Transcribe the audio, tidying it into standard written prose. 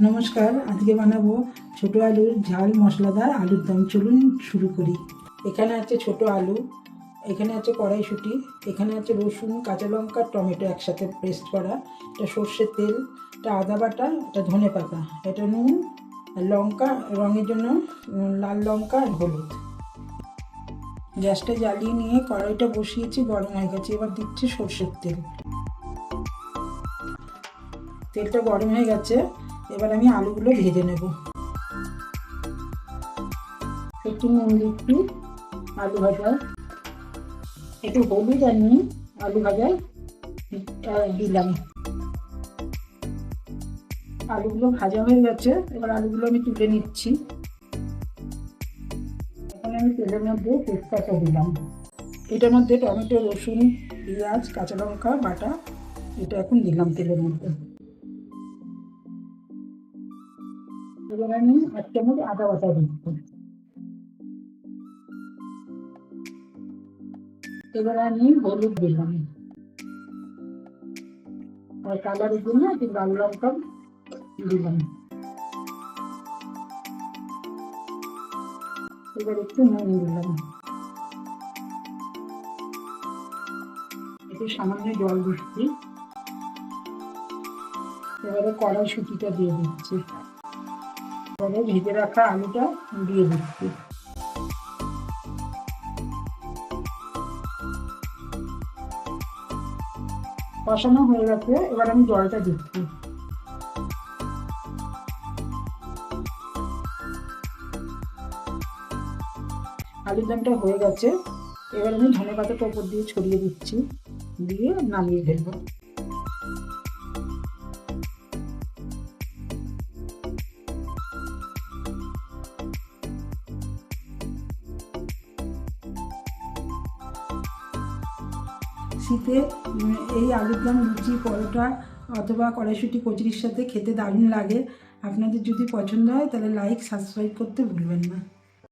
নমস্কার, আজকে বানাবো ছোট আলুর ঝাল মশলাদার আলুর দম। চলুন শুরু করি। এখানে আছে ছোট আলু, এখানে আছে কড়াইশুঁটি, এখানে আছে রসুন, কাঁচা লঙ্কা, টমেটো একসাথে পেস্ট করা, এটা সর্ষের তেল, এটা আদা বাটা, এটা ধনে পাতা, এটা নুন, লঙ্কা রঙের জন্য লাল লঙ্কা আর হলুদ। গ্যাসটা জ্বালিয়ে নিয়ে কড়াইটা বসিয়েছি, গরম হয়ে গেছে। এবার দিচ্ছি সর্ষের তেল। তেলটা গরম হয়ে গেছে, এবার আমি আলুগুলো ভেজে নেব। একটু নুন দিচ্ছি আলু ভাজা, একটু হলুদ আর নুন আলু ভাজায় দিলাম। আলুগুলো ভাজা হয়ে গেছে, এবার আলুগুলো আমি তুলে নিচ্ছি। এখন আমি তেলের মধ্যে তেজপাতা দিলাম। এটার মধ্যে টমেটো, রসুন, পেঁয়াজ, কাঁচা লঙ্কা বাটা, এটা এখন দিলাম তেলের মধ্যে। এবার আমি 1 চামচ আদা বাটা দিচ্ছি। এবার আমি হলুদ দিলাম, আর কালারের জন্য একটু লাল লঙ্কা দিলাম। এবার একটু নুন দিলাম, একটু সামান্য জল দিচ্ছি। এবারে কড়াইশুঁটিটা দিয়ে দিচ্ছি, এবারে ভেজে রাখা আলুটা দিয়ে দিচ্ছি। কষানো হয়ে গেছে, এবার আমি জলটা দিচ্ছি। আলুর দমটা হয়ে গেছে, এবার আমি ধনে পাতাটা উপর দিয়ে ছড়িয়ে দিচ্ছি, দিয়ে নামিয়ে ফেলবো। শীতে এই আলুর দম লুচি, পরোটা অথবা কড়াইশুঁটি কচুরির সাথে খেতে দারুণ লাগে। আপনাদের যদি পছন্দ হয় তাহলে লাইক সাবস্ক্রাইব করতে ভুলবেন না।